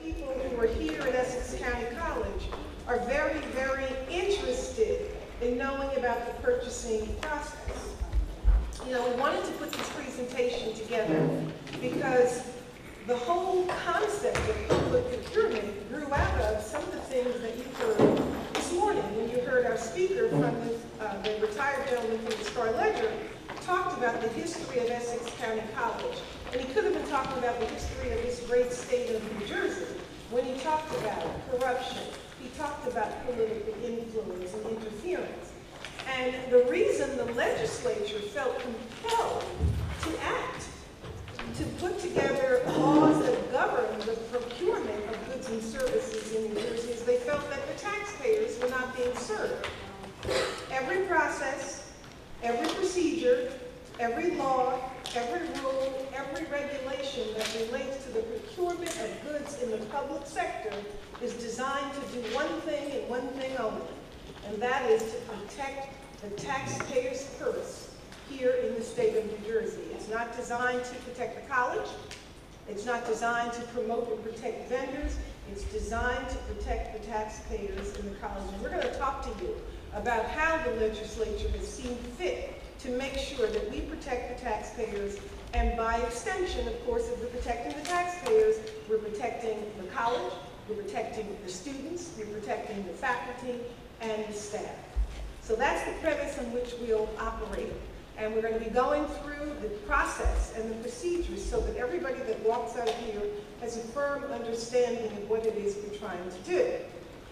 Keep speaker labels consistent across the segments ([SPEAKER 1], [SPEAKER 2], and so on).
[SPEAKER 1] people who are here at Essex County College are very, very interested in knowing about the purchasing process. You know, we wanted to put this presentation together because the whole concept of public procurement grew out of some of the things that you heard this morning when you heard our speaker from the retired gentleman from the Star-Ledger talked about the history of Essex County College. And he could have been talking about the history of this great state of New Jersey when he talked about corruption. He talked about political influence and interference. And the reason the legislature felt compelled to act, to put together laws that govern the procurement of goods and services in New Jersey is they felt that the taxpayers were not being served. Every process, every procedure, every law, every rule, every regulation that relates to the procurement of goods in the public sector is designed to do one thing and one thing only, and that is to protect the taxpayer's purse here in the state of New Jersey. It's not designed to protect the college. It's not designed to promote and protect vendors. It's designed to protect the taxpayers in the college. And we're going to talk to you about how the legislature has seen fit to make sure that we protect the taxpayers, and by extension, of course, if we're protecting the taxpayers, we're protecting the college, we're protecting the students, we're protecting the faculty and the staff. So that's the premise on which we'll operate. And we're going to be going through the process and the procedures so that everybody that walks out of here has a firm understanding of what it is we're trying to do.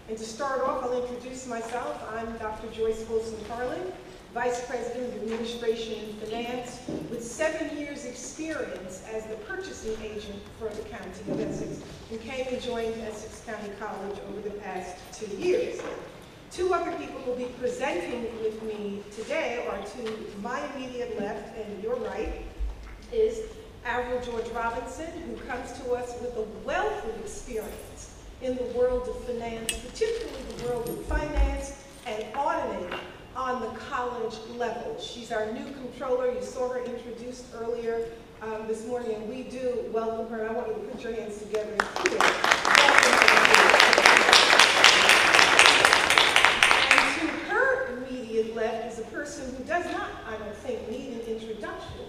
[SPEAKER 1] And to start off, I'll introduce myself. I'm Dr. Joyce Wilson-Carlin, Vice President of Administration and Finance, with 7 years experience as the purchasing agent for the County of Essex, and came and joined Essex County College over the past 2 years. 2 other people will be presenting with me today, or to my immediate left and your right, is Avril George Robinson, who comes to us with a wealth of experience in the world of finance, particularly the world of finance and auditing on the college level. She's our new controller. You saw her introduced earlier this morning, and we do welcome her. And I want you to put your hands together here. And to her immediate left is a person who does not, I don't think, need an introduction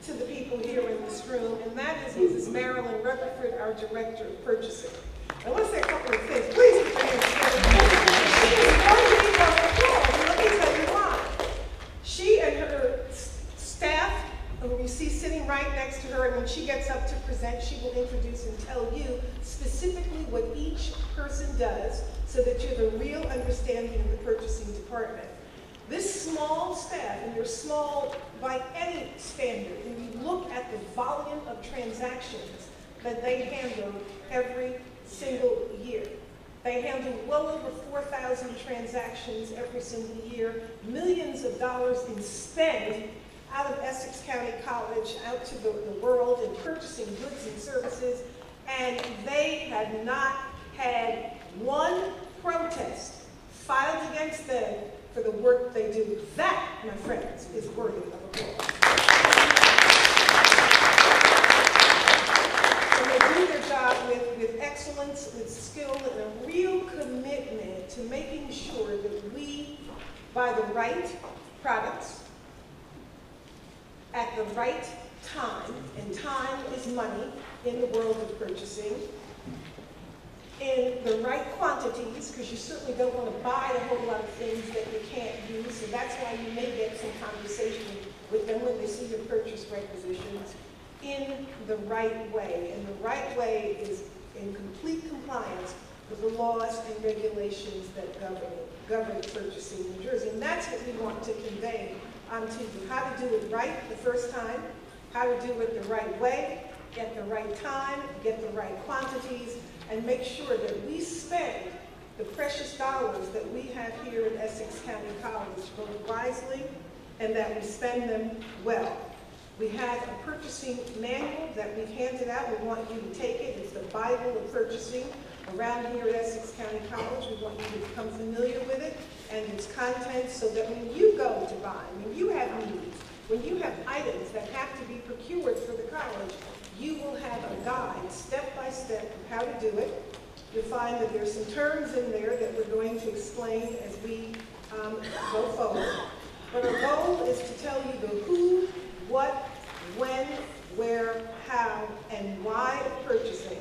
[SPEAKER 1] to the people here in this room, and that is Mrs. Marilyn Rutherford, our Director of Purchasing. I want to say a couple of things. Please put your hands together. She is worthy of applause, and let me tell you why. She and her staff, who you see sitting right next to her, and when she gets up to present, she will introduce and tell you specifically what each person does so that you have a real understanding of the purchasing department. This small staff, and they're small by any standard, and you look at the volume of transactions that they handle every single year. They handle well over 4,000 transactions every single year, millions of dollars in spend out of Essex County College out to the world in purchasing goods and services, and they have not had one protest filed against them for the work they do. That, my friends, is worthy of applause. And they do their job with excellence, with skill, and a real commitment to making sure that we buy the right products at the right time, and time is money in the world of purchasing, in the right quantities, because you certainly don't want to buy a whole lot of things that you can't use, so that's why you may get some conversation with them when they see your purchase requisitions, in the right way. And the right way is in complete compliance with the laws and regulations that govern purchasing in New Jersey. And that's what we want to convey to you. How to do it right the first time, how to do it the right way, get the right time, get the right quantities, and make sure that we spend the precious dollars that we have here at Essex County College both wisely and that we spend them well. We have a purchasing manual that we've handed out. We want you to take it. It's the Bible of purchasing around here at Essex County College. We want you to become familiar with it and its contents so that when you go to buy, when you have needs, when you have items that have to be procured for the college, you will have a guide, step by step, of how to do it. You'll find that there's some terms in there that we're going to explain as we go forward. But our goal is to tell you the who, what, when, where, how, and why of purchasing,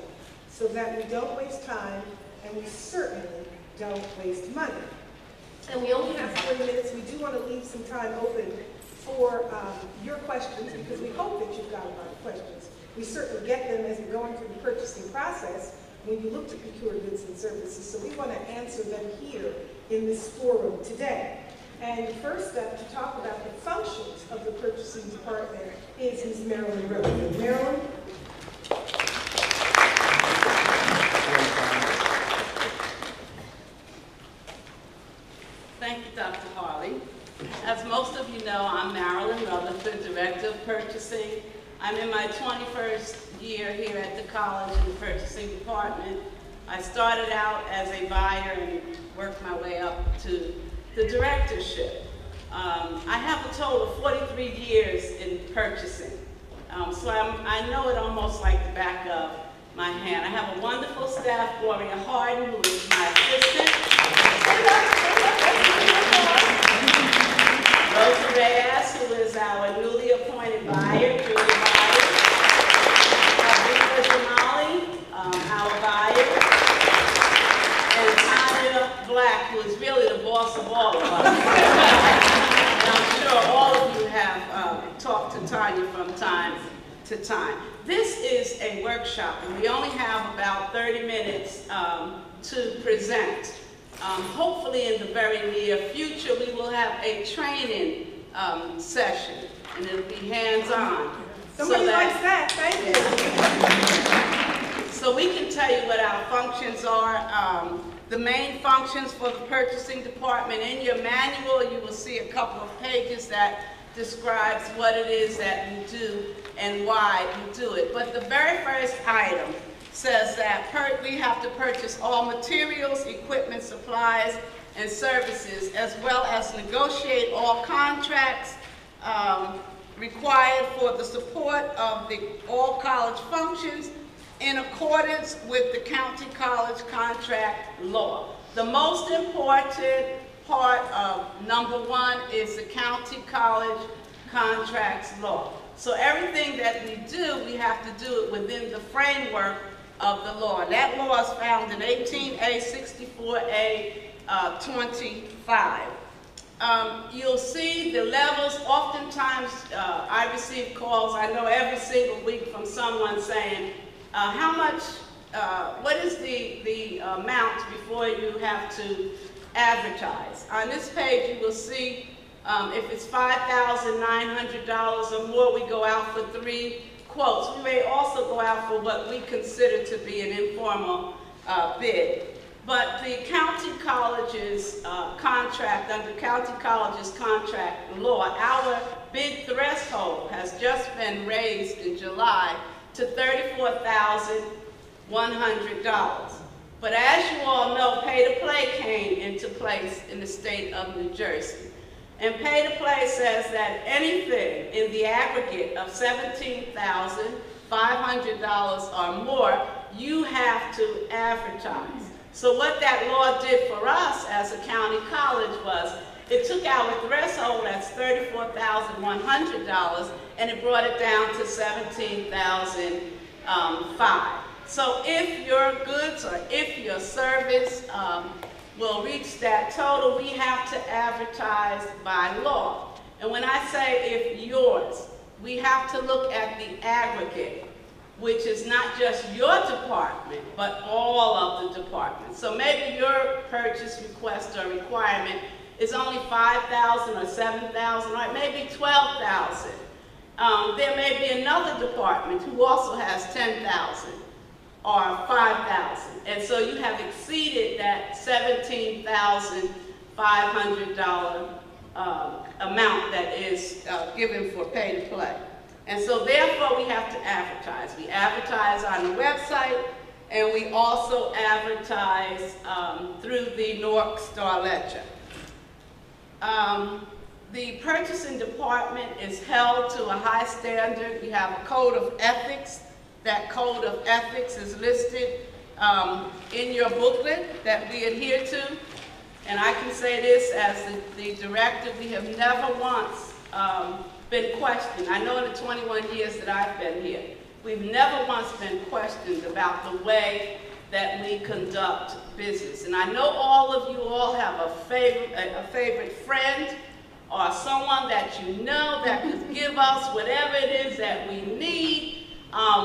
[SPEAKER 1] so that we don't waste time and we certainly don't waste money. And we only have 40 minutes. We do want to leave some time open for your questions, because we hope that you've got a lot of questions. We certainly get them as we're going through the purchasing process when you look to procure goods and services. So we want to answer them here in this forum today. And first up to talk about the functions of the purchasing department is Ms. Marilyn Rose. Marilyn?
[SPEAKER 2] Thank you, Dr. Harley. As most of you know, I'm Marilyn Rutherford, Director of Purchasing. I'm in my 21st year here at the college in the purchasing department. I started out as a buyer and worked my way up to the directorship. I have a total of 43 years in purchasing. So I know it almost like the back of my hand. I have a wonderful staff, Gloria Harden, who is my assistant. Rosa Reyes, who is our newly appointed buyer, Julie Buyer. Rita Jamali, our buyer. And Tanya Black, who is really the boss of all of us. And I'm sure all of you have talked to Tanya from time to time. This is a workshop, and we only have about 30 minutes to present. Hopefully in the very near future, we will have a training session, and it'll be hands-on.
[SPEAKER 1] Somebody likes that, thank you.
[SPEAKER 2] So we can tell you what our functions are. The main functions for the purchasing department. In your manual, you will see a couple of pages that describes what it is that we do and why we do it. But the very first item says that we have to purchase all materials, equipment, supplies, and services, as well as negotiate all contracts required for the support of all college functions in accordance with the county college contract law. The most important part of number 1 is the county college contracts law. So everything that we do, we have to do it within the framework of the law. And that law is found in 18A 64A 25. You'll see the levels. Oftentimes I receive calls, I know every single week, from someone saying, how much, what is the amount before you have to advertise? On this page you will see if it's $5,900 or more, we go out for 3 quotes. We may also go out for what we consider to be an informal bid. But the county college's contract, under county college's contract law, our bid threshold has just been raised in July to $34,100. But as you all know, pay-to-play came into place in the state of New Jersey. And pay-to-play says that anything in the aggregate of $17,500 or more, you have to advertise. So what that law did for us as a county college was, it took our threshold, that's $34,100, and it brought it down to $17,500. So if your goods or if your service will reach that total, we have to advertise by law. And when I say if yours, we have to look at the aggregate, which is not just your department, but all of the departments. So maybe your purchase request or requirement is only $5,000 or $7,000, or maybe $12,000. There may be another department who also has $10,000 or $5,000, and so you have exceeded that $17,500 amount that is given for pay-to-play. And so therefore we have to advertise. We advertise on the website, and we also advertise through the North Star Ledger. The purchasing department is held to a high standard. We have a code of ethics That code of ethics is listed in your booklet that we adhere to. And I can say this as the director, we have never once been questioned. I know in the 21 years that I've been here, we've never once been questioned about the way that we conduct business. And I know all of you all have a favorite friend or someone that you know that could give us whatever it is that we need,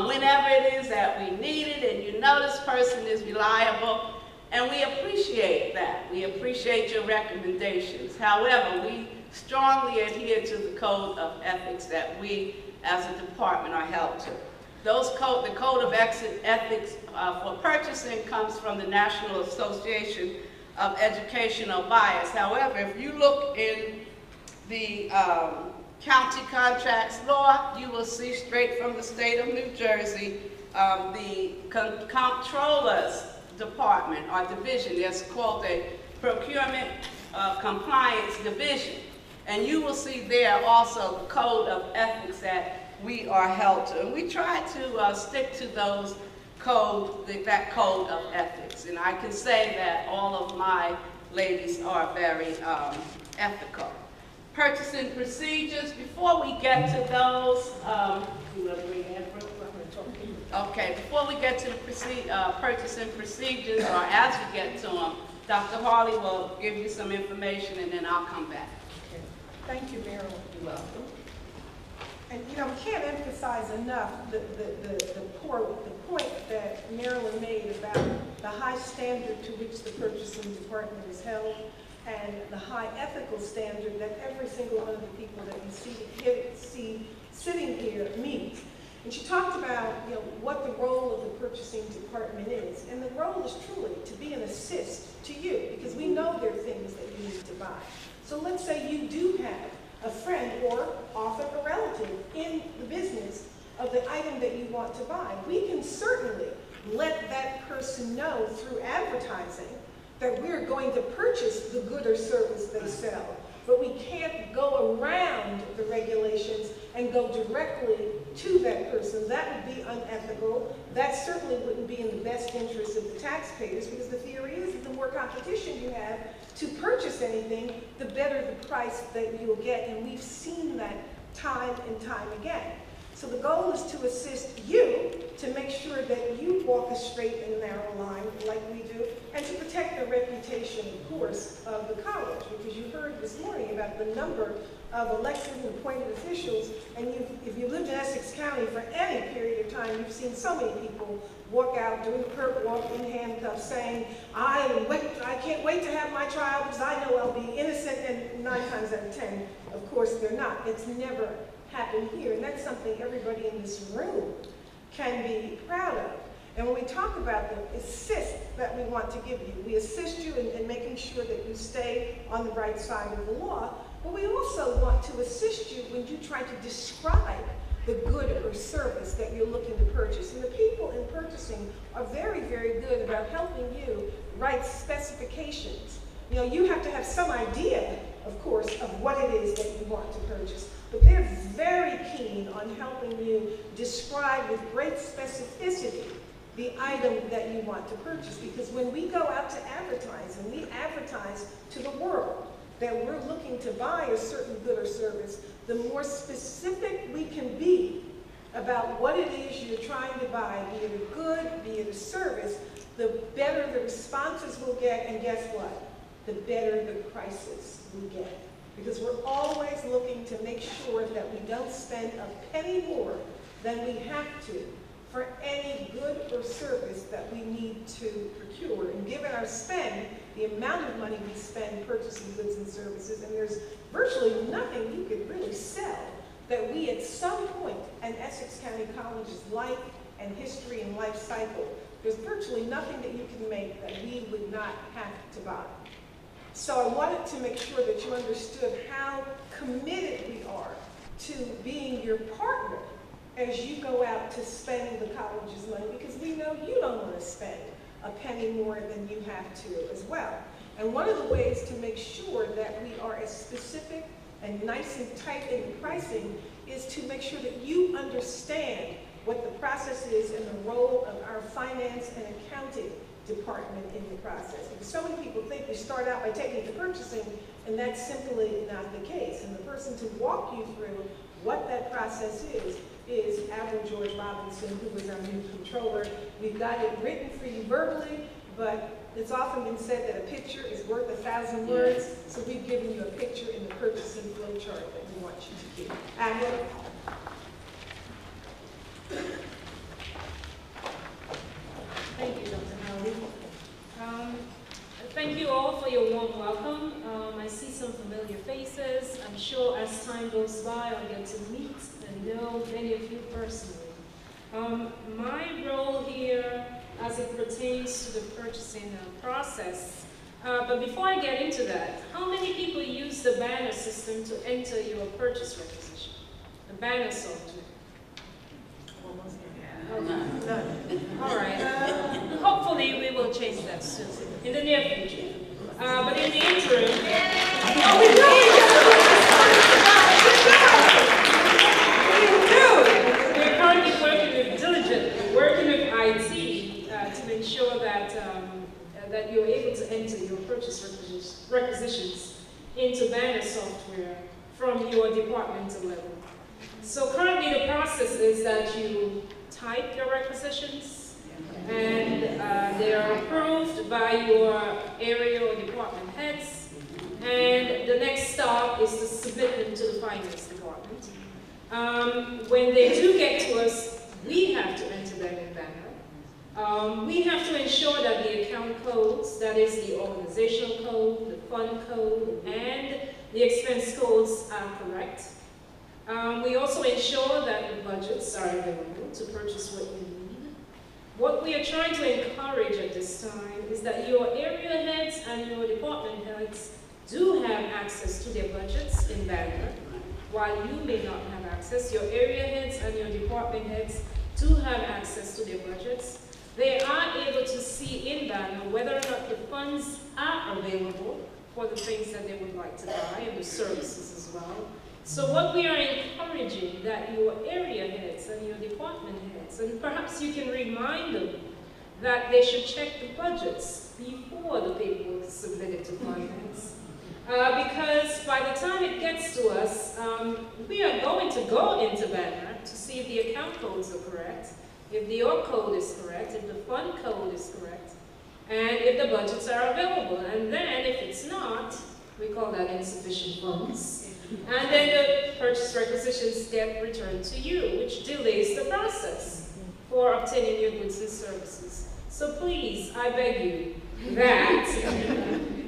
[SPEAKER 2] whenever it is that we need it, and you know this person is reliable, and we appreciate that. We appreciate your recommendations. However, we strongly adhere to the code of ethics that we as a department are held to. The code of ethics for purchasing comes from the National Association of Educational Bias. However, if you look in the county contracts law, you will see straight from the state of New Jersey, the comptroller's department or division, it's called a procurement compliance division. And you will see there also the code of ethics that we are held to. And we try to stick to those that code of ethics. And I can say that all of my ladies are very ethical. Purchasing procedures, before we get to those, okay, before we get to the purchasing procedures, or as we get to them, Dr. Harley will give you some information and then I'll come back.
[SPEAKER 1] Okay. Thank you, Marilyn.
[SPEAKER 2] You're welcome.
[SPEAKER 1] And we can't emphasize enough the point that Marilyn made about the high standard to which the purchasing department is held, and the high ethical standard that every single one of the people that you see sitting here meets. And she talked about what the role of the purchasing department is. And the role is truly to be an assist to you, because we know there are things that you need to buy. So let's say you do have a friend or author or relative in the business of the item that you want to buy. We can certainly let that person know through advertising that we're going to purchase the good or service they sell. But we can't go around the regulations and go directly to that person. That would be unethical. That certainly wouldn't be in the best interest of the taxpayers, because the theory is that the more competition you have to purchase anything, the better the price that you'll get. And we've seen that time and time again. So the goal is to assist you to make sure that you walk a straight and narrow line like we do, and to protect the reputation, of course, of the college, because you heard this morning about the number of elected and appointed officials, and if you lived in Essex County for any period of time, you've seen so many people walk out doing the perp walk in handcuffs saying, I can't wait to have my child because I know I'll be innocent, and 9 times out of 10, of course, they're not. It's never happened here, and that's something everybody in this room can be proud of. And when we talk about the assist that we want to give you, we assist you in making sure that you stay on the right side of the law, but we also want to assist you when you try to describe the good or service that you're looking to purchase. And the people in purchasing are very, very good about helping you write specifications. You have to have some idea, of course, of what it is that you want to purchase, but they're very keen on helping you describe with great specificity the item that you want to purchase. Because when we go out to advertise, and we advertise to the world that we're looking to buy a certain good or service, the more specific we can be about what it is you're trying to buy, be it a good, be it a service, the better the responses we'll get, and guess what? The better the prices we get. Because we're always looking to make sure that we don't spend a penny more than we have to for any good or service that we need to procure. And given our spend, the amount of money we spend purchasing goods and services, and there's virtually nothing you could really sell that we at some point in Essex County College's life and history and life cycle, there's virtually nothing that you can make that we would not have to buy. So I wanted to make sure that you understood how committed we are to being your partner as you go out to spend the college's money, because we know you don't want to spend a penny more than you have to as well. And one of the ways to make sure that we are as specific and nice and tight in the pricing is to make sure that you understand what the process is and the role of our finance and accounting department in the process. Because so many people think you start out by taking it to purchasing, and that's simply not the case. And the person to walk you through what that process is Admiral George Robinson, who is our new controller. We've got it written for you verbally, but it's often been said that a picture is worth 1,000 words, so we've given you a picture in the purchasing flow chart that we want you to keep. Admiral?
[SPEAKER 3] Thank you, Dr. Howley. Thank you all for your warm welcome. I see some familiar faces. I'm sure as time goes by, I'll get to meet and know many of you personally. My role here as it pertains to the purchasing process, but before I get into that, how many people use the banner system to enter your purchase requisition? The banner software? None. All right. Hopefully we will change that soon, in the near future. But in the interim, we're currently working with IT to ensure that that you're able to enter your purchase requisitions into banner software from your departmental level. So currently the process is that you type your requisitions, and they are approved by your area or department heads, and the next stop is to submit them to the finance department. When they do get to us, we have to enter them in banner. We have to ensure that the account codes, that is the organizational code, the fund code, and the expense codes are correct. We also ensure that the budgets are available to purchase what you need. What we are trying to encourage at this time is that your area heads and your department heads do have access to their budgets in banner. While you may not have access, your area heads and your department heads do have access to their budgets. They are able to see in banner whether or not the funds are available for the things that they would like to buy and the services as well. So what we are encouraging that your area heads and your department heads, and perhaps you can remind them that they should check the budgets before the paperwork is submitted to finance. Because by the time it gets to us, we are going to go into banner to see if the account codes are correct, if the org code is correct, if the fund code is correct, and if the budgets are available. And then if it's not, we call that insufficient funds. And then the purchase requisitions get returned to you, which delays the process for obtaining your goods and services. So please, I beg you that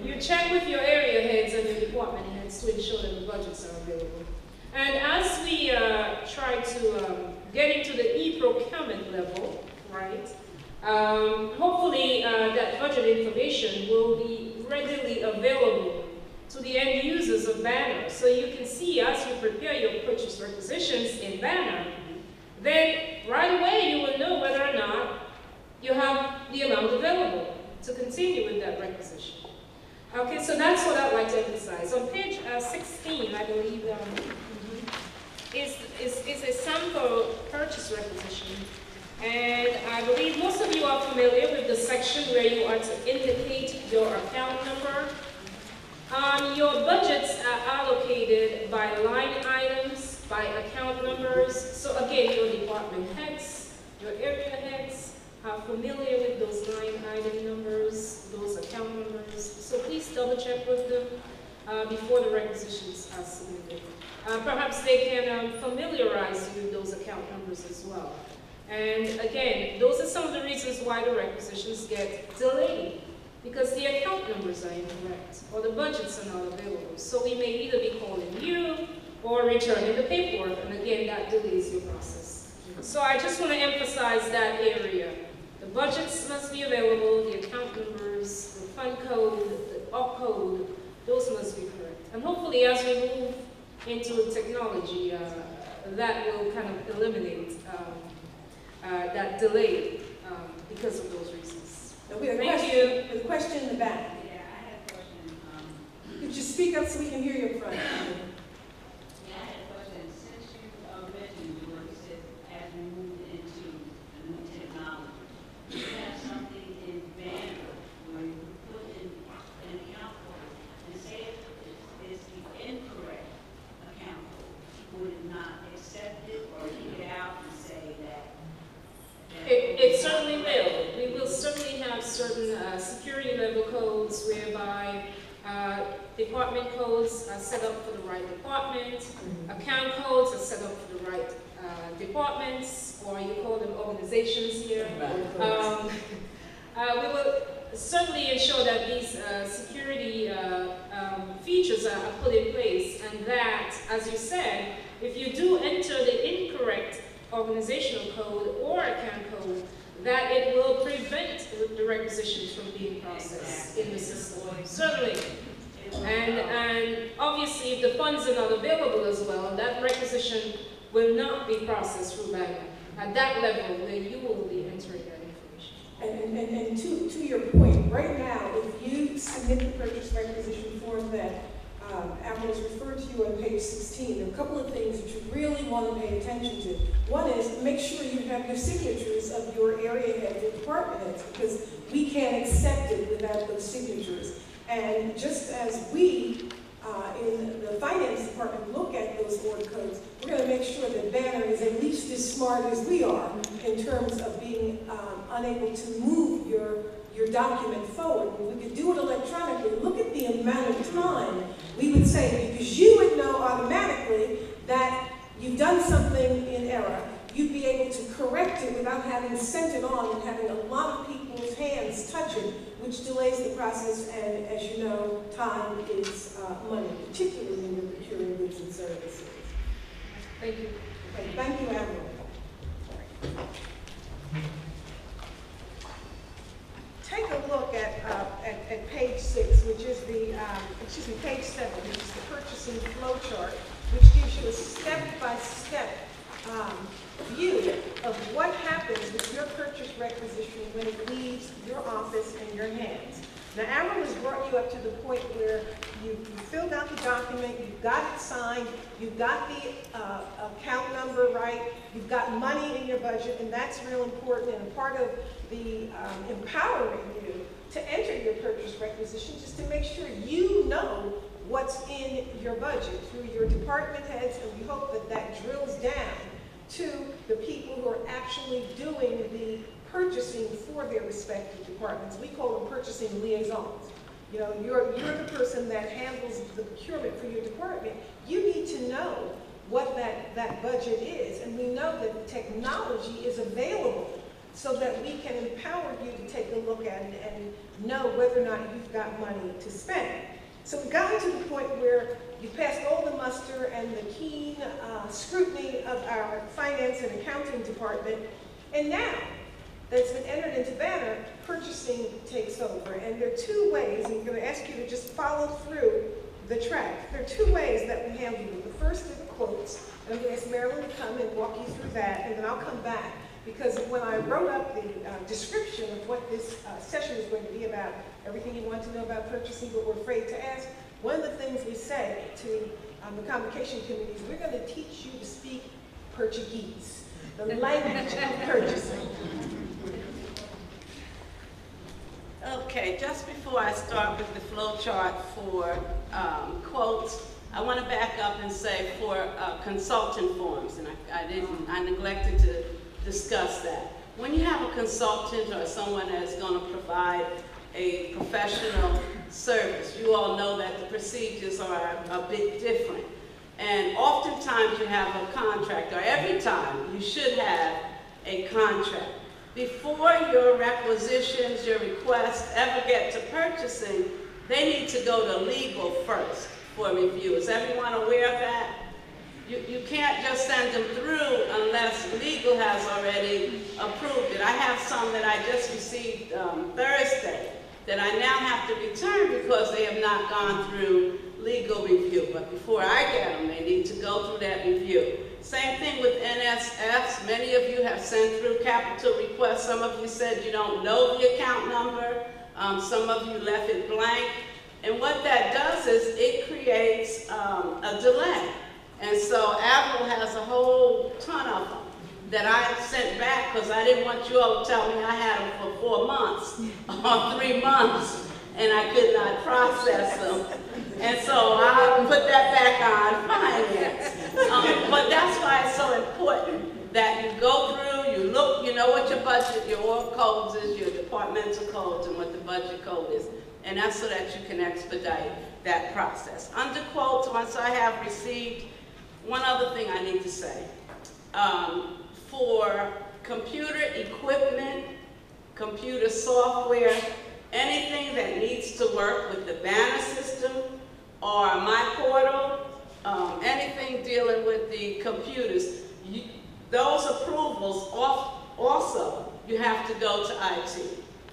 [SPEAKER 3] you check with your area heads and your department heads to ensure that the budgets are available. And as we try to get into the e-procurement level, right, hopefully that budget information will be readily available to the end users of banner. So you can see as you prepare your purchase requisitions in banner, then right away you will know whether or not you have the amount available to continue with that requisition. Okay, so that's what I'd like to emphasize. On page 16, I believe, is a sample purchase requisition. And I believe most of you are familiar with the section where you are to indicate your account number. Your budgets are allocated by line items, by account numbers. So again, your department heads, your area heads are familiar with those line item numbers, those account numbers. So please double check with them before the requisitions are submitted. Perhaps they can familiarize you with those account numbers as well. And again, those are some of the reasons why the requisitions get delayed, because the account numbers are incorrect or the budgets are not available. So we may either be calling you or returning the paperwork, and again, that delays your process. So I just want to emphasize that area. The budgets must be available, the account numbers, the fund code, the OP code, those must be correct. And hopefully as we move into technology, that will kind of eliminate that delay because of those reasons.
[SPEAKER 1] Thank you. There's a question in the back.
[SPEAKER 4] Yeah, I had a question.
[SPEAKER 1] Could you speak up so we can hear you up front?
[SPEAKER 4] Yeah, I had a question. Since you mentioned, you said as we move into
[SPEAKER 3] security level codes whereby department codes are set up for the right department, account codes are set up for the right departments, or you call them organizations here. We will certainly ensure that these security features are put in place, and that, as you said, if you do enter the incorrect organizational code or account code, that it will prevent the requisitions from being processed in the system. Certainly. And obviously, if the funds are not available as well, that requisition will not be processed through bank. At that level, then you will be entering that information.
[SPEAKER 1] And to your point, right now, if you submit the purchase requisition form that Apple has referred to you on page 16, there are a couple of things that you really want to pay attention to. One is make sure you have your signatures of your area heads and department heads, because we can't accept it without those signatures. And just as we in the finance department look at those board codes, we're going to make sure that Banner is at least as smart as we are in terms of being unable to move your document forward. If we could do it electronically, look at the amount of time we would save, because you would know automatically that you've done something in error. You'd be able to correct it without having sent it on and having a lot of people's hands touch it, which delays the process, and as you know, time is money, particularly when you're procuring goods and services.
[SPEAKER 3] Thank you.
[SPEAKER 1] Okay, thank you, Admiral. Take a look at page 6, which is the, page 7, which is the purchasing flow chart, which gives you a step-by-step view of what happens with your purchase requisition when it leaves your office and your hands. Now, Admiral has brought you up to the point where you filled out the document, you've got it signed, you've got the account number right, you've got money in your budget, and that's real important, and part of the empowering you to enter your purchase requisition just to make sure you know what's in your budget through your department heads, and we hope that that drills down to the people who are actually doing the purchasing for their respective departments. We call them purchasing liaisons. You know, you're the person that handles the procurement for your department. You need to know what that budget is, and we know that technology is available so that we can empower you to take a look at it and know whether or not you've got money to spend. So we've gotten to the point where you passed all the muster and the keen scrutiny of our finance and accounting department, and now that it's been entered into Banner, purchasing takes over. And there are two ways, and I'm going to ask you to just follow through the track. There are two ways that we handle it. The first are the quotes, and I'm going to ask Marilyn to come and walk you through that, and then I'll come back. Because when I wrote up the description of what this session is going to be about, everything you want to know about purchasing but we're afraid to ask, one of the things we say to the Convocation Committee is we're going to teach you to speak Portuguese, the language of purchasing.
[SPEAKER 2] Okay, just before I start with the flow chart for quotes, I want to back up and say for consultant forms, and I neglected to discuss that. When you have a consultant or someone that's going to provide a professional service, you all know that the procedures are a bit different. And oftentimes you have a contract, or every time you should have a contract. Before your requisitions, your requests ever get to purchasing, they need to go to legal first for review. Is everyone aware of that? You can't just send them through unless legal has already approved it. I have some that I just received Thursday that I now have to return because they have not gone through legal review. But before I get them, they need to go through that review. Same thing with NSFs. Many of you have sent through capital requests. Some of you said you don't know the account number. Some of you left it blank. And what that does is it creates a delay. And so Apple has a whole ton of them that I sent back because I didn't want you all to tell me I had them for 4 months or 3 months and I could not process them. And so I put that back on finance. But that's why it's so important that you go through, you look, you know what your budget, your org codes is, your departmental codes, and what the budget budget code is. And that's so that you can expedite that process. Under quotes, once I have received, one other thing I need to say. For computer equipment, computer software, anything that needs to work with the banner system or my portal, anything dealing with the computers, those approvals also, you have to go to IT.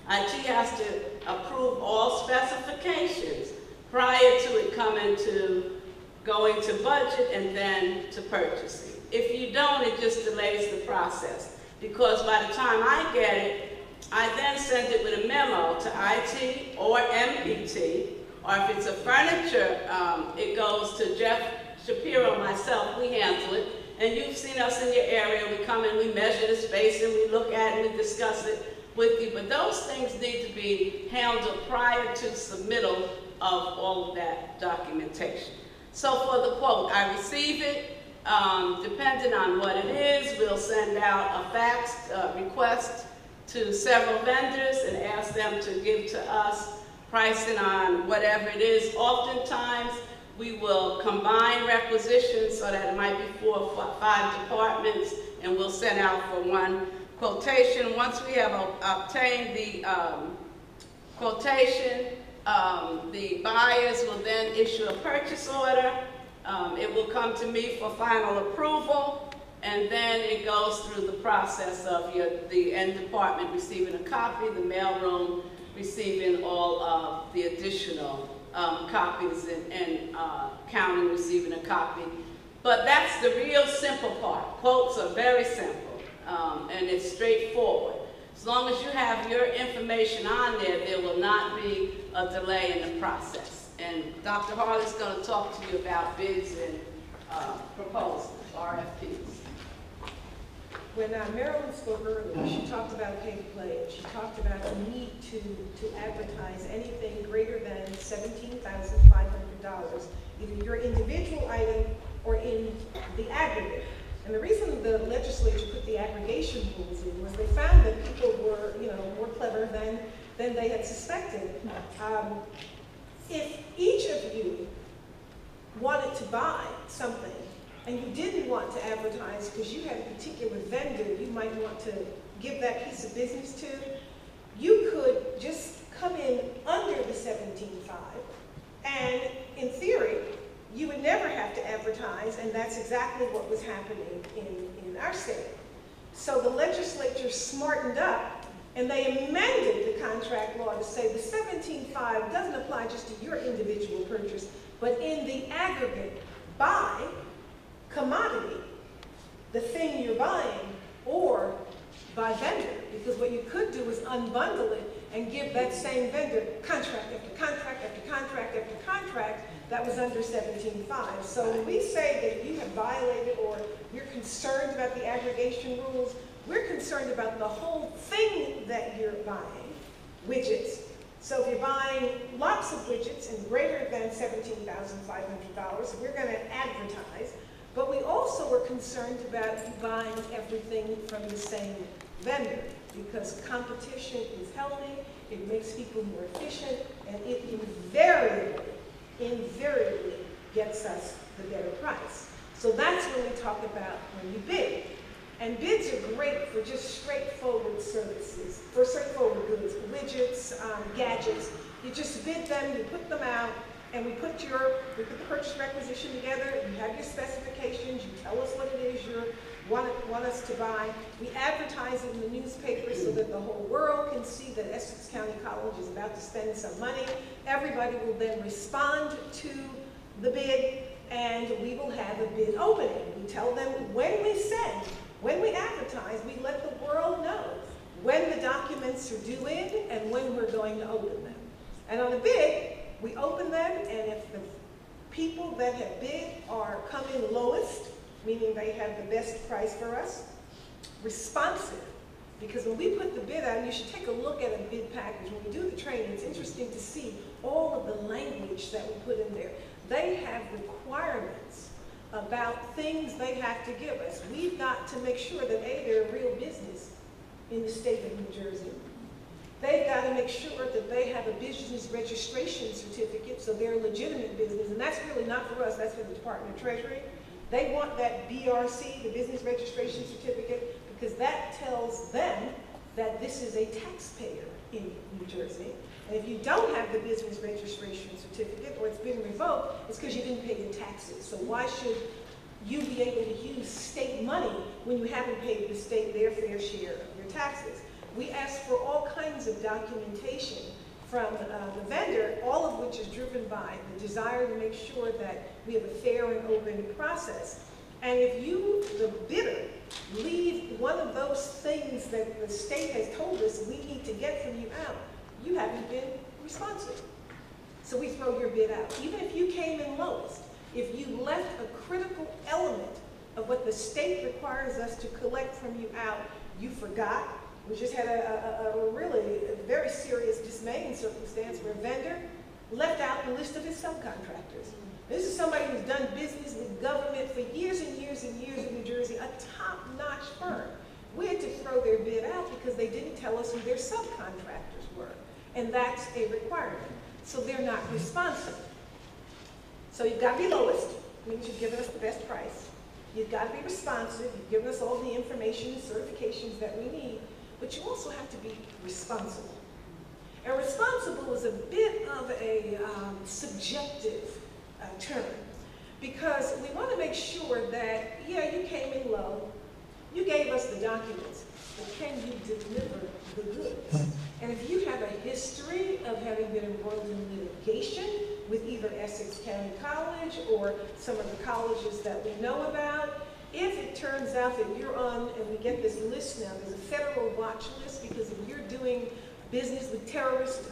[SPEAKER 2] IT has to approve all specifications prior to it going to budget and then to purchasing. If you don't, it just delays the process, because by the time I get it, I then send it with a memo to IT or MPT, or if it's a furniture, it goes to Jeff Shapiro, myself, we handle it. And you've seen us in your area, we come and we measure the space and we look at it and we discuss it with you. But those things need to be handled prior to submittal of all of that documentation. So for the quote, I receive it. Depending on what it is, we'll send out a fax request to several vendors and ask them to give to us pricing on whatever it is. Oftentimes, we will combine requisitions so that it might be 4 or 5 departments, and we'll send out for one quotation. Once we have obtained the quotation, the buyers will then issue a purchase order. It will come to me for final approval, and then it goes through the process of the end department receiving a copy, the mailroom receiving all of the additional copies, and county receiving a copy. But that's the real simple part. Quotes are very simple, and it's straightforward. As long as you have your information on there, there will not be a delay in the process. And Dr. Harley's going to talk to you about bids and proposals, RFPs.
[SPEAKER 1] When Marilyn spoke earlier, she talked about pay-to-play, and she talked about the need to advertise anything greater than $17,500, either your individual item or in the aggregate. And the reason the legislature put the aggregation rules in was they found that people were, more clever than they had suspected. If each of you wanted to buy something and you didn't want to advertise because you had a particular vendor you might want to give that piece of business to, you could just come in under the 17.5, and in theory, you would never have to advertise, and that's exactly what was happening in our state. So the legislature smartened up, and they amended the contract law to say the 17.5 doesn't apply just to your individual purchase, but in the aggregate by commodity, the thing you're buying, or by vendor. Because what you could do is unbundle it and give that same vendor contract after contract after contract after contract that was under 17.5. So when we say that you have violated or you're concerned about the aggregation rules, we're concerned about the whole thing that you're buying, widgets. So if you're buying lots of widgets and greater than $17,500, we're going to advertise. But we also were concerned about you buying everything from the same vendor, because competition is healthy, it makes people more efficient, and it invariably gets us the better price. So that's when we talk about when you bid. And bids are great for just straightforward services, for straightforward goods, widgets, gadgets. You just bid them, you put them out, and we put the purchase requisition together, you have your specifications, you tell us what it is you want us to buy. We advertise it in the newspaper so that the whole world can see that Essex County College is about to spend some money. Everybody will then respond to the bid, and we will have a bid opening. We tell them when we advertise, we let the world know when the documents are due in and when we're going to open them. And on a bid, we open them, and if the people that have bid are coming lowest, meaning they have the best price for us, responsive, because when we put the bid out, and you should take a look at a bid package. When we do the training, it's interesting to see all of the language that we put in there. They have requirements about things they have to give us. We've got to make sure that A, they're a real business in the state of New Jersey, They've got to make sure that they have a business registration certificate, so they're a legitimate business. And that's really not for us, that's for the Department of Treasury. They want that BRC, the Business Registration Certificate, because that tells them that this is a taxpayer in New Jersey. And if you don't have the Business Registration Certificate, or it's been revoked, it's because you didn't pay the taxes. So why should you be able to use state money when you haven't paid the state their fair share of your taxes? We ask for all kinds of documentation from the vendor, all of which is driven by the desire to make sure that we have a fair and open process. And if you, the bidder, leave one of those things that the state has told us we need to get from you out, you haven't been responsive. So we throw your bid out. Even if you came in lowest, if you left a critical element of what the state requires us to collect from you out, you forgot. We just had a really very serious dismaying circumstance where a vendor left out the list of his subcontractors. This is somebody who's done business with government for years and years and years in New Jersey, a top-notch firm. We had to throw their bid out because they didn't tell us who their subcontractors were. And that's a requirement. So they're not responsive. So you've got to be lowest, means you've given us the best price. You've got to be responsive, you've given us all the information and certifications that we need, but you also have to be responsible. And responsible is a bit of a subjective term, because we want to make sure that, yeah, you came in low, you gave us the documents, but can you deliver the goods? And if you have a history of having been embroiled in litigation with either Essex County College or some of the colleges that we know about, if it turns out that you're on, and we get this list now, there's a federal watch list, because if you're doing business with terrorist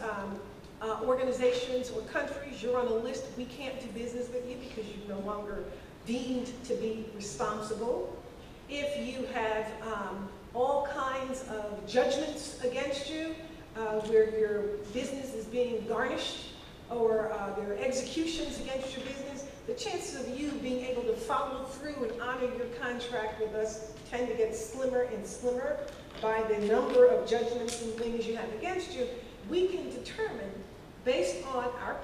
[SPEAKER 1] organizations or countries, you're on a list, we can't do business with you because you're no longer deemed to be responsible. If you have all kinds of judgments against you, where your business is being garnished, or there are executions against your business, the chances of you being able to follow through and honor your contract with us tend to get slimmer and slimmer by the number of judgments and things you have against you. We can determine, based on our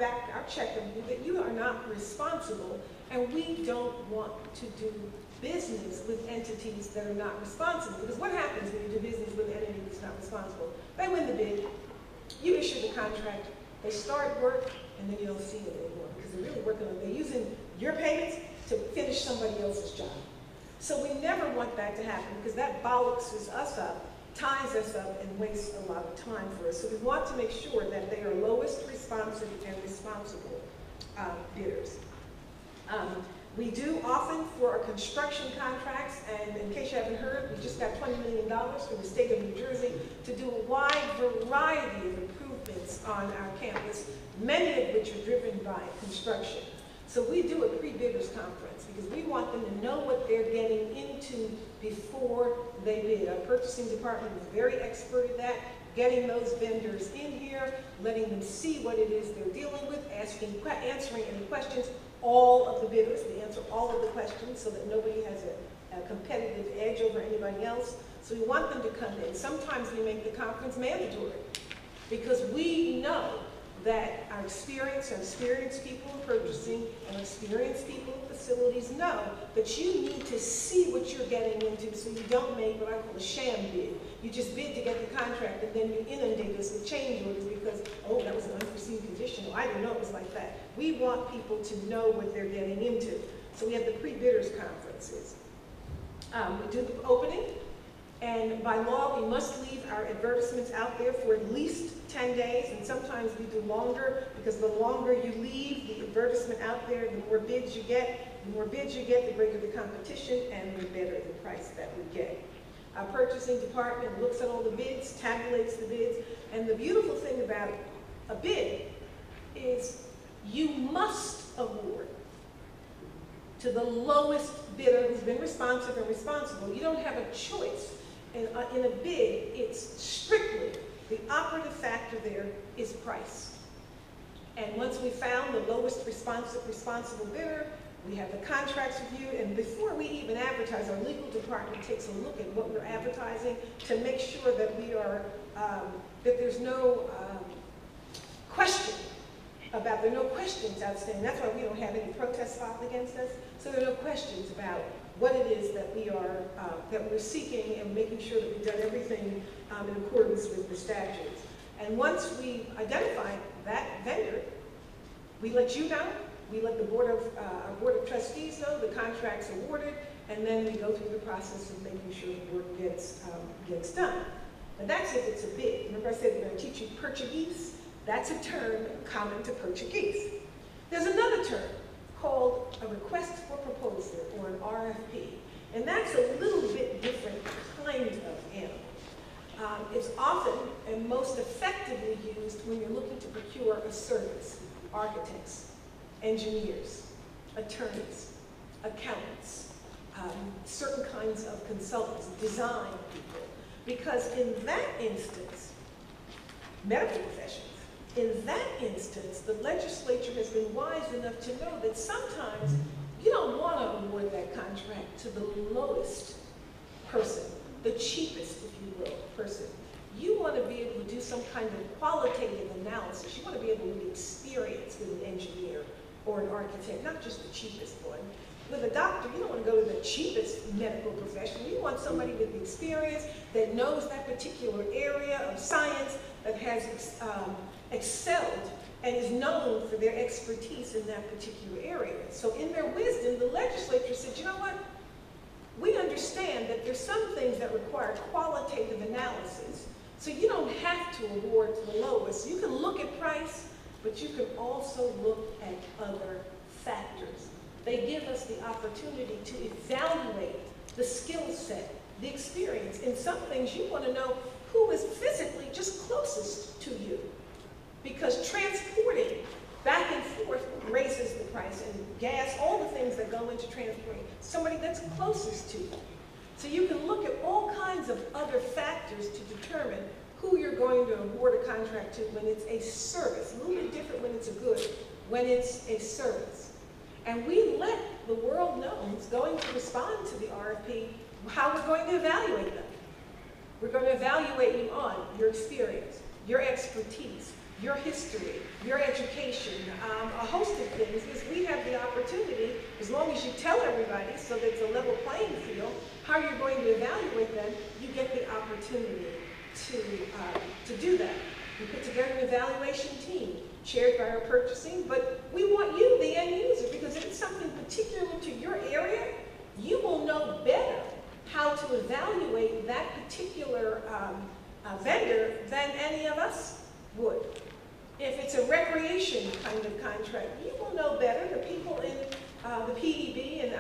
[SPEAKER 1] check of you, that you are not responsible, and we don't want to do business with entities that are not responsible. Because what happens when you do business with an entity that's not responsible? They win the bid, you issue the contract, they start work, and then you don't see it anymore because they're really working on, they're using your payments to finish somebody else's job. So we never want that to happen, because that bollocks us up, ties us up, and wastes a lot of time for us. So we want to make sure that they are lowest responsive and responsible bidders. We do often for our construction contracts, and in case you haven't heard, we just got $20 million from the state of New Jersey to do a wide variety of improvements on our campus, many of which are driven by construction. So we do a pre-bidders conference because we want them to know what they're getting into before they bid. Our purchasing department is very expert at that, getting those vendors in here, letting them see what it is they're dealing with, answering any questions. All of the bidders, we answer all of the questions so that nobody has a competitive edge over anybody else. So we want them to come in. Sometimes we make the conference mandatory because we know that our experienced people in purchasing and experienced people in facilities know that you need to see what you're getting into so you don't make what I call a sham bid. You just bid to get the contract and then you inundate us with change orders because, oh, that was an unforeseen condition. Oh, I didn't know it was like that. We want people to know what they're getting into. So we have the pre-bidders conferences. We do the opening. And by law, we must leave our advertisements out there for at least 10 days, and sometimes we do longer, because the longer you leave the advertisement out there, the more bids you get. The more bids you get, the greater the competition, and the better the price that we get. Our purchasing department looks at all the bids, tabulates the bids, and the beautiful thing about a bid is you must award to the lowest bidder who's been responsive and responsible. You don't have a choice. In a bid, it's strictly, the operative factor there is price. And once we found the lowest responsible bidder, We have the contracts reviewed, and before we even advertise, our legal department takes a look at what we're advertising to make sure that we are, that there's no question about, there are no questions outstanding. That's why we don't have any protests filed against us. So there are no questions about what it is that we are, that we're seeking and making sure that we've done everything in accordance with the statutes. And once we identify that vendor, we let you know, we let the Board of Trustees know, the contract's awarded, and then we go through the process of making sure the work gets done. And that's if it's a bid. Remember I said we're going to teach you Portuguese? That's a term common to Portuguese. There's another term called a request for proposal, or an RFP. And that's a little bit different kind of animal. It's often and most effectively used when you're looking to procure a service. Architects, engineers, attorneys, accountants, certain kinds of consultants, design people. Because in that instance, medical professions, in that instance, the legislature has been wise enough to know that sometimes you don't want to award that contract to the lowest person, the cheapest, if you will, person. You want to be able to do some kind of qualitative analysis. You want to be able to get experience with an engineer or an architect, not just the cheapest one. With a doctor, you don't want to go to the cheapest medical professional. You want somebody with experience that knows that particular area of science, that has excelled and is known for their expertise in that particular area. So in their wisdom, the legislature said, you know what? We understand that there's some things that require qualitative analysis. So you don't have to award to the lowest. You can look at price, but you can also look at other factors. They give us the opportunity to evaluate the skill set, the experience. In some things, you want to know who is physically just closest to you. Because transporting back and forth raises the price, and gas, all the things that go into transporting, somebody that's closest to you. So you can look at all kinds of other factors to determine who you're going to award a contract to when it's a service. A little bit different when it's a good, when it's a service. And we let the world know who's going to respond to the RFP, how we're going to evaluate them. We're going to evaluate you on your experience, your expertise, your history, your education, a host of things, because we have the opportunity, as long as you tell everybody so that it's a level playing field, how you're going to evaluate them, you get the opportunity to do that. We put together an evaluation team, chaired by our purchasing, but we want you, the end user, because if it's something particular to your area, you will know better how to evaluate that particular vendor than any of us would. If it's a recreation kind of contract, you will know better. The people in the PEB and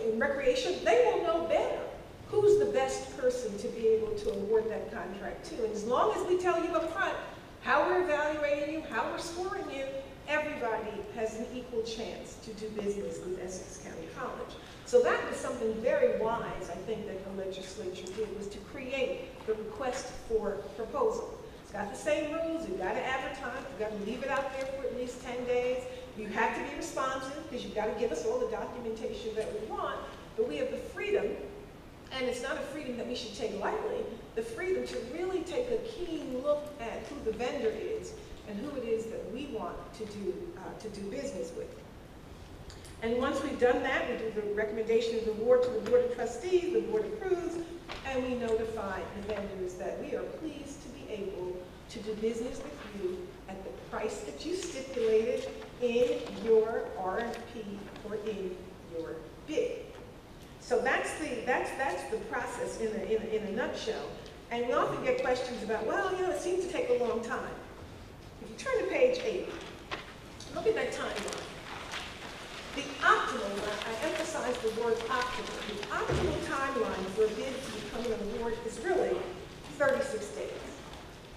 [SPEAKER 1] in recreation, they will know better who's the best person to be able to award that contract to. And as long as we tell you up front how we're evaluating you, how we're scoring you, everybody has an equal chance to do business with Essex County College. So that was something very wise, I think, that the legislature did, was to create the request for proposal. It's got the same rules. You've got to advertise. You've got to leave it out there for at least 10 days. You have to be responsive because you've got to give us all the documentation that we want. But we have the freedom, and it's not a freedom that we should take lightly, the freedom to really take a keen look at who the vendor is and who it is that we want to do business with. And once we've done that, we do the recommendation of the award to the Board of Trustees, the Board approves, and we notify the vendors that we are pleased to be able to do business with you at the price that you stipulated in your RFP or in your bid. So that's the process in a nutshell. And we often get questions about, well, you know, it seems to take a long time. If you turn to page 8, look at that timeline. The optimal, I emphasize the word optimal, the optimal timeline for a bid to become an award is really 36 days.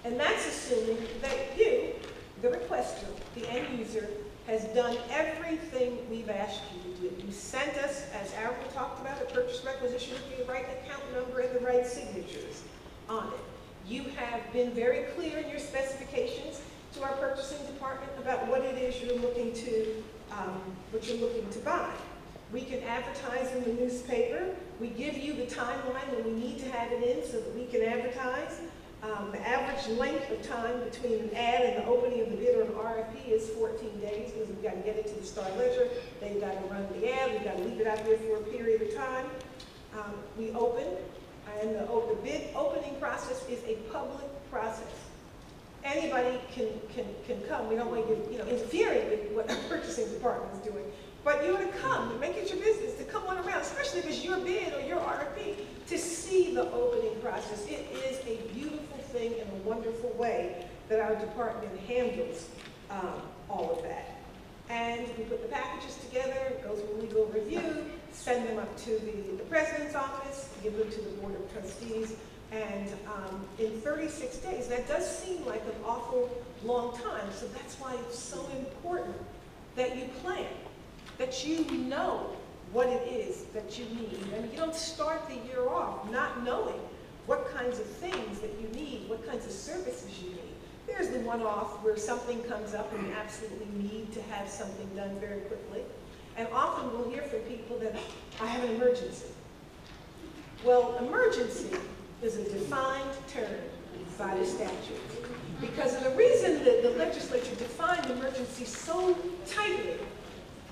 [SPEAKER 1] And that's assuming that you, the requester, the end user, has done everything we've asked you to do. You sent us, as Erica talked about, a purchase requisition with the right account number and the right signatures on it. You have been very clear in your specifications to our purchasing department about what it is you're looking to what you're looking to buy. We can advertise in the newspaper. We give you the timeline when we need to have it in so that we can advertise. The average length of time between an ad and the opening of the bid or an RFP is 14 days because we've got to get it to the Star Ledger. They've got to run the ad. We've got to leave it out there for a period of time. We open, and the bid opening process is a public process. Anybody can come. We don't want you interfering with what the purchasing department is doing. But you want to come, and make it your business to come on around, especially if it's your bid or your RFP, to see the opening process. It is a beautiful thing and a wonderful way that our department handles all of that. And we put the packages together, go through legal review, send them up to the president's office, give them to the board of trustees, and in 36 days, that does seem like an awful long time, so that's why it's so important that you plan, that you know what it is that you need. And you don't start the year off not knowing what kinds of things that you need, what kinds of services you need. There's the one-off where something comes up and you absolutely need to have something done very quickly. And often we'll hear from people that, I have an emergency. Well, emergency is a defined term by the statute. Because of the reason that the legislature defined emergency so tightly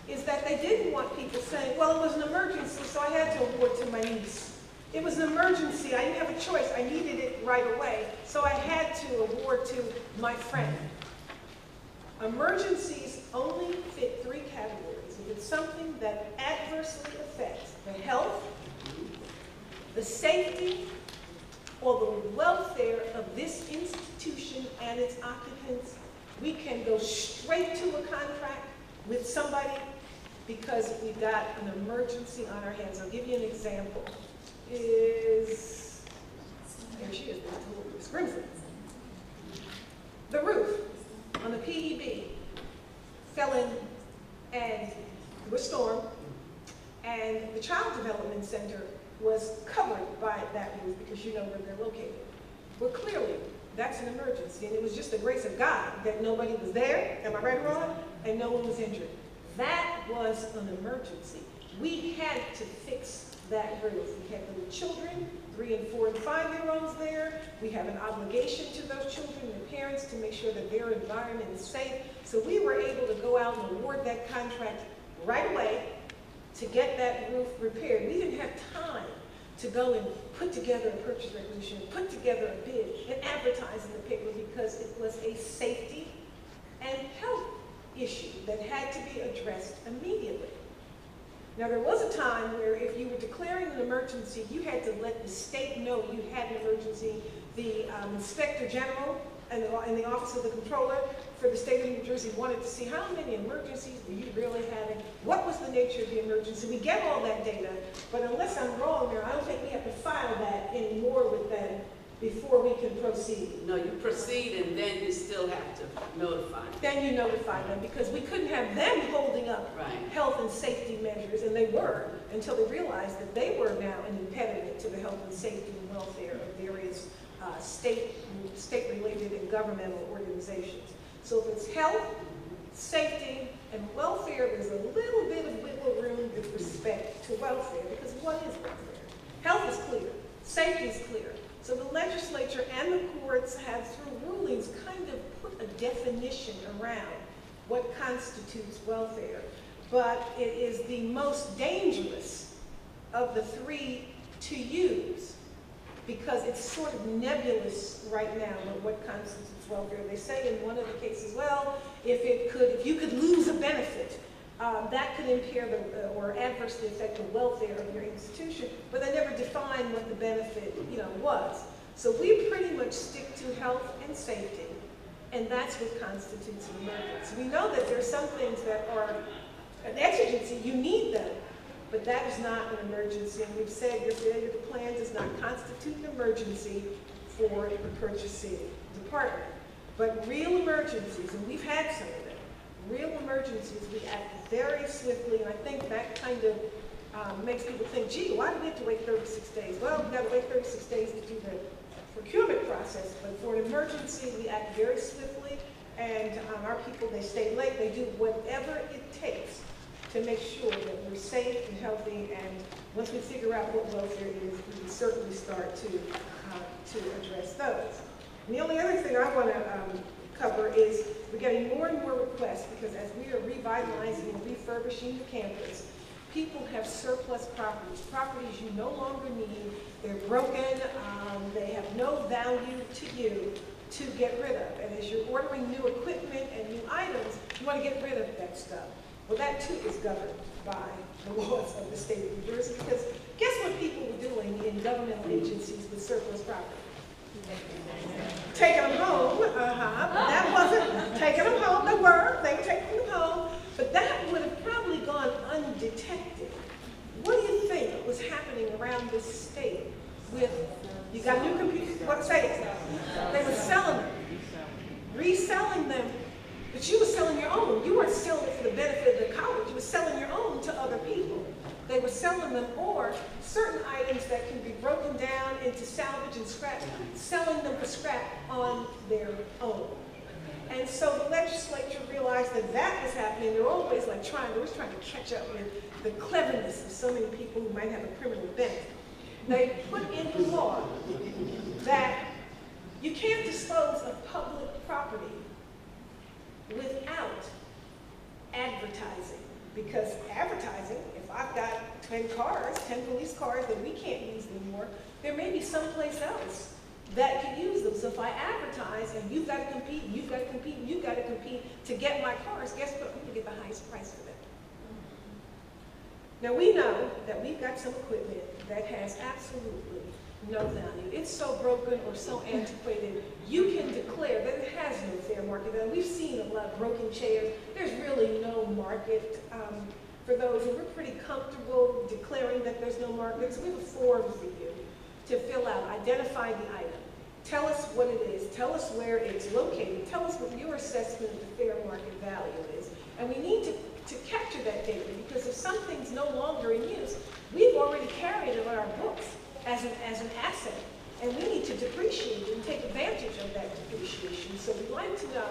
[SPEAKER 1] is that they didn't want people saying, well, it was an emergency, so I had to award to my niece. It was an emergency, I didn't have a choice, I needed it right away, so I had to award to my friend. Emergencies only fit 3 categories. If it's something that adversely affects the health, the safety, or the welfare of this institution and its occupants, we can go straight to a contract with somebody because we've got an emergency on our hands. I'll give you an example. There she is, Miss Grimsley. The roof on the PEB fell in and through a storm, and the Child Development Center was covered by that roof because you know where they're located. Well, clearly, that's an emergency, and it was just the grace of God that nobody was there, am I right or wrong? And no one was injured. That was an emergency. We had to fix that roof. We had little children, 3 and 4 and 5-year-olds there. We have an obligation to those children and their parents to make sure that their environment is safe. So we were able to go out and award that contract right away to get that roof repaired. We didn't have time to go and put together a purchase requisition, put together a bid, and advertise in the paper because it was a safety and health issue that had to be addressed immediately. Now, there was a time where if you were declaring an emergency, you had to let the state know you had an emergency. The Inspector General and the Office of the Comptroller for the state of New Jersey wanted to see how many emergencies were you really having, what was the nature of the emergency. We get all that data, but unless I'm wrong there, I don't think we have to file that anymore with them before we can proceed.
[SPEAKER 2] No, you proceed and then you still have to notify them.
[SPEAKER 1] Then you notify them because we couldn't have them holding up health and safety measures, and they were, until they realized that they were now an impediment to the health and safety and welfare of various state-related and governmental organizations. So if it's health, safety, and welfare, there's a little bit of wiggle room with respect to welfare, because what is welfare? Health is clear, safety is clear. So the legislature and the courts have, through rulings, kind of put a definition around what constitutes welfare. But it is the most dangerous of the 3 to use, because it's sort of nebulous right now of what constitutes welfare. They say in one of the cases, well, if you could lose a benefit, that could impair or adversely affect the welfare of your institution, but they never define what the benefit, was. So we pretty much stick to health and safety, and that's what constitutes an emergency. We know that there are some things that are an exigency, you need them, but that is not an emergency. And we've said your failure to plan does not constitute an emergency for the purchasing department. But real emergencies, and we've had some of them, real emergencies, we act very swiftly, and I think that kind of makes people think, gee, why do we have to wait 36 days? Well, we've got to wait 36 days to do the procurement process, but for an emergency, we act very swiftly, And our people, they stay late, they do whatever it takes to make sure that we're safe and healthy, and once we figure out what welfare is, we can certainly start to address those. And the only other thing I want to cover is we're getting more and more requests because as we are revitalizing and refurbishing the campus, people have surplus properties you no longer need, they're broken, they have no value to you to get rid of. And as you're ordering new equipment and new items, you want to get rid of that stuff. Well, that too is governed by the laws of the state of New Jersey, because guess what people were doing in governmental agencies with surplus property? Taking them home. That wasn't taking them home. They were taking them home, but that would have probably gone undetected. What do you think was happening around this state with, you got new computers, what say it? They were selling them, reselling them, but you were selling your own. You weren't selling it for the benefit of the college. You were selling your own to other people. They were selling them, or certain items that can be broken down into salvage and scrap, selling them for scrap on their own. And so the legislature realized that that was happening. They're always like trying to catch up with the cleverness of so many people who might have a criminal bent. They put in the law that you can't dispose of public property without advertising. Because advertising, if I've got 10 police cars that we can't use anymore, there may be someplace else that can use them. So if I advertise and you've got to compete, you've got to compete, you've got to compete to get my cars, guess what? I'm going to get the highest price for them. Now we know that we've got some equipment that has absolutely no value. It's so broken or so antiquated, you can declare that it has no fair market value. We've seen a lot of broken chairs. There's really no market for those, and we're pretty comfortable declaring that there's no market. So we have a form for you to fill out. Identify the item. Tell us what it is. Tell us where it's located. Tell us what your assessment of the fair market value is. And we need to capture that data, because if something's no longer in use, we've already carried it on our books as an asset, and we need to depreciate it and take advantage of that depreciation. So we'd like to know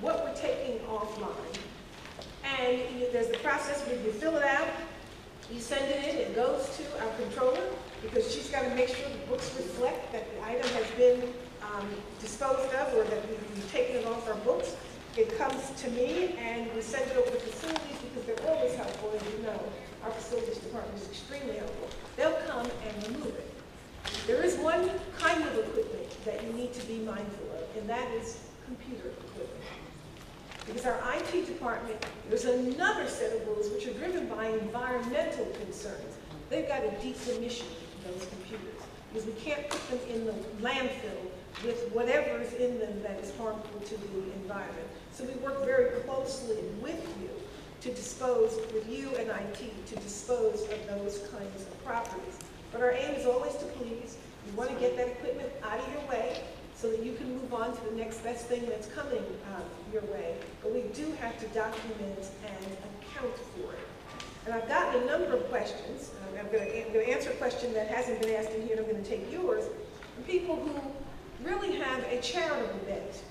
[SPEAKER 1] what we're taking offline. And there's the process where you fill it out, you send it in, it goes to our controller, because she's got to make sure the books reflect that the item has been disposed of, or that we've taken it off our books. It comes to me, and we send it over to facilities, because they're always helpful. As you know, our facilities department is extremely helpful. They'll come and remove it. There is one kind of equipment that you need to be mindful of, and that is computer equipment. Because our IT department, there's another set of rules which are driven by environmental concerns. They've got to decommission those computers, because we can't put them in the landfill with whatever is in them that is harmful to the environment. So we work very closely with you to dispose, with you and IT, to dispose of those kinds of properties. But our aim is always to please. We want to get that equipment out of your way so that you can move on to the next best thing that's coming your way. But we do have to document and account for it. And I've gotten a number of questions. I'm going to answer a question that hasn't been asked in here, and I'm going to take yours. From people who really have a charitable bent.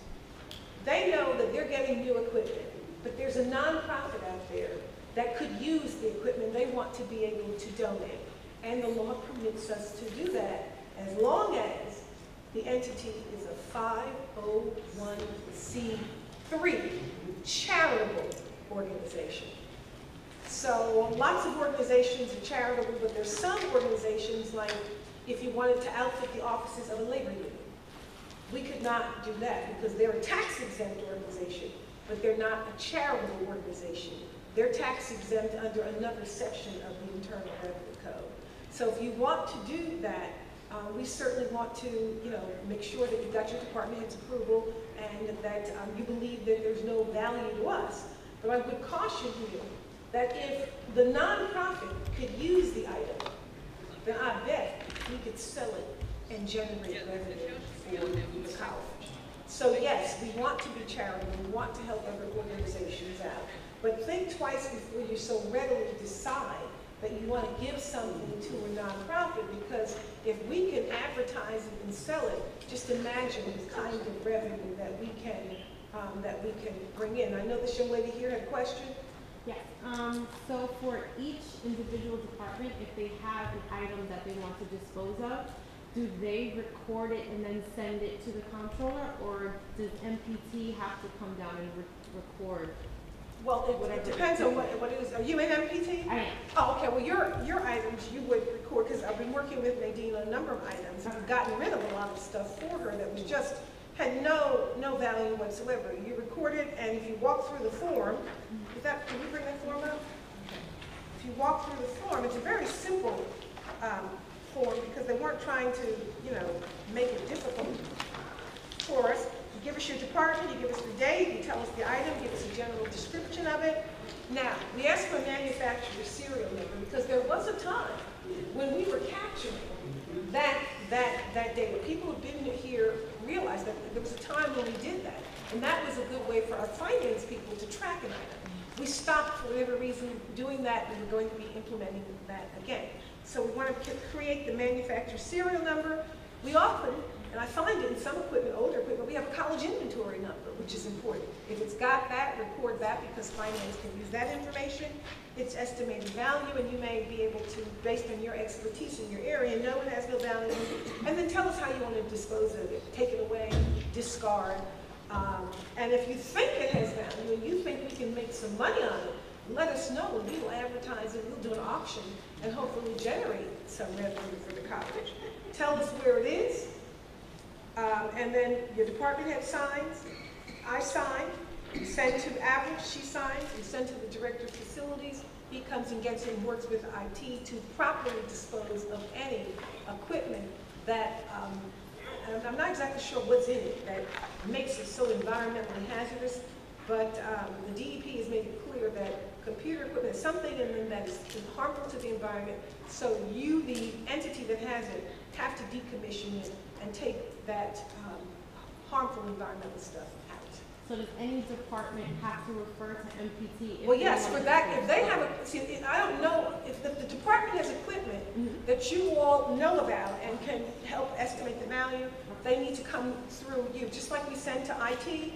[SPEAKER 1] They know that they're getting new equipment, but there's a nonprofit out there that could use the equipment. They want to be able to donate. And the law permits us to do that as long as the entity is a 501c3 charitable organization. So lots of organizations are charitable, but there's some organizations, like if you wanted to outfit the offices of a labor union, we could not do that because they're a tax-exempt organization, but they're not a charitable organization. They're tax-exempt under another section of the Internal Revenue Code. So if you want to do that, we certainly want to, make sure that you've got your department head's approval and that you believe that there's no value to us. But I would caution you that if the nonprofit could use the item, then I bet we could sell it and generate revenue for the college. So yes, we want to be charitable, we want to help other organizations out, but think twice before you so readily decide that you want to give something to a nonprofit, because if we can advertise it and sell it, just imagine the kind of revenue that we can that we can bring in. I know this young lady here had a question.
[SPEAKER 5] Yes, so for each individual department, if they have an item that they want to dispose of, do they record it and then send it to the comptroller, or does MPT have to come down and record?
[SPEAKER 1] Well, it depends on what it is. Are you in MPT?
[SPEAKER 5] I am.
[SPEAKER 1] Oh, okay, well, your items you would record, because I've been working with Nadine on a number of items. I've gotten rid of a lot of stuff for her that was just, had no value whatsoever. You record it, and if you walk through the form, can you bring that form up? If you walk through the form, it's a very simple form, because they weren't trying to, make it difficult for us. You give us your department, you give us the date, you tell us the item, give us a general description of it. Now, we ask for a manufacturer's serial number, because there was a time when we were capturing that data. People who didn't here realized that there was a time when we did that, and that was a good way for our finance people to track an item. We stopped, for whatever reason, doing that, and we're going to be implementing that again. So we want to create the manufacturer's serial number. We often, and I find it in some equipment, older equipment, we have a college inventory number, which is important. If it's got that, record that, because finance can use that information. It's estimated value, and you may be able to, based on your expertise in your area, know it has no value, and then tell us how you want to dispose of it. Take it away, discard. And if you think it has value and you think we can make some money on it, let us know, and we will advertise it. We'll do an auction and hopefully generate some revenue for the college. Tell us where it is, and then your department head signs, I sign, send to Avril, she signs, and send to the director of facilities. He comes and gets and works with IT to properly dispose of any equipment that, and I'm not exactly sure what's in it that makes it so environmentally hazardous, but the DEP has made it clear that computer equipment is something in them that is harmful to the environment, so you, the entity that has it, have to decommission it and take that harmful environmental stuff out.
[SPEAKER 5] So does any department have to refer to MPT?
[SPEAKER 1] Well, yes, for that, if they have a, see, I don't know, if the department has equipment that you all know about and can help estimate the value, they need to come through you, just like we send to IT.
[SPEAKER 5] Okay.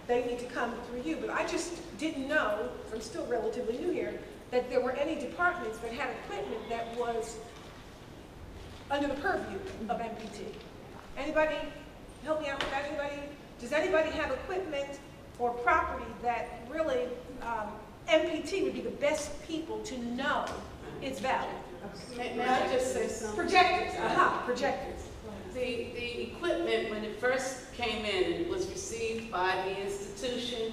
[SPEAKER 1] They need to come through you, but I just didn't know, I'm still relatively new here, that there were any departments that had equipment that was under the purview of MPT. Anybody help me out with that? Anybody? Does anybody have equipment or property that really MPT would be the best people to know its value?
[SPEAKER 2] May I just say something?
[SPEAKER 1] Projectors, projectors.
[SPEAKER 2] The equipment, when it first came in and it was received by the institution,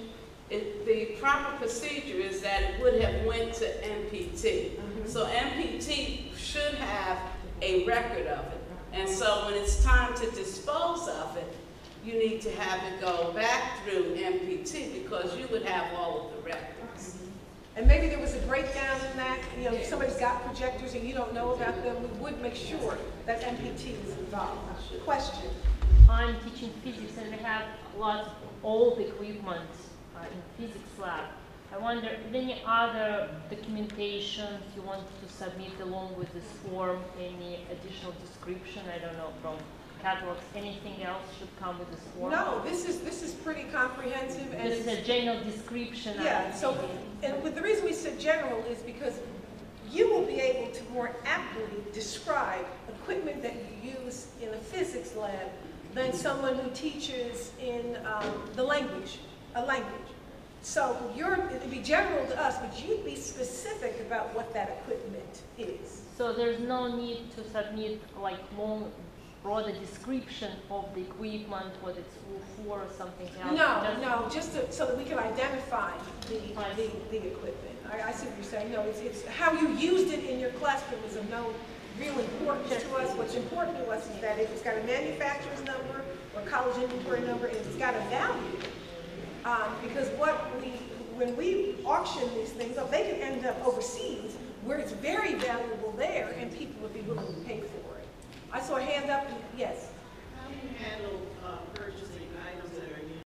[SPEAKER 2] the proper procedure is that it would have went to MPT. So MPT should have a record of it. And so when it's time to dispose of it, you need to have it go back through MPT, because you would have all of the records.
[SPEAKER 1] And maybe there was a breakdown in that, if somebody's got projectors and you don't know about them, we would make sure that MPT is involved. Question?
[SPEAKER 6] I'm teaching physics, and we have lots of old equipment in physics lab. I wonder, any other documentations you want to submit along with this form? Any additional description? I don't know, from catalogs, anything else should come with this form?
[SPEAKER 1] No, this is pretty comprehensive, and
[SPEAKER 6] this is a general description.
[SPEAKER 1] Yeah. So, and the reason we said general is because you will be able to more aptly describe equipment that you use in a physics lab than someone who teaches in a language. So it'd be general to us, but you'd be specific about what that equipment is.
[SPEAKER 6] So there's no need to submit like long, broader description of the equipment, what it's for, or something else?
[SPEAKER 1] Just so that we can identify the equipment. I see what you're saying. No, it's how you used it in your classroom is of no real importance to us. What's important to us is that if it's got a manufacturer's number or college inventory number, and it's got a value. Because when we auction these things up, they can end up overseas where it's very valuable there, and people would be willing to pay for it. I saw a hand up, yes.
[SPEAKER 2] How do you handle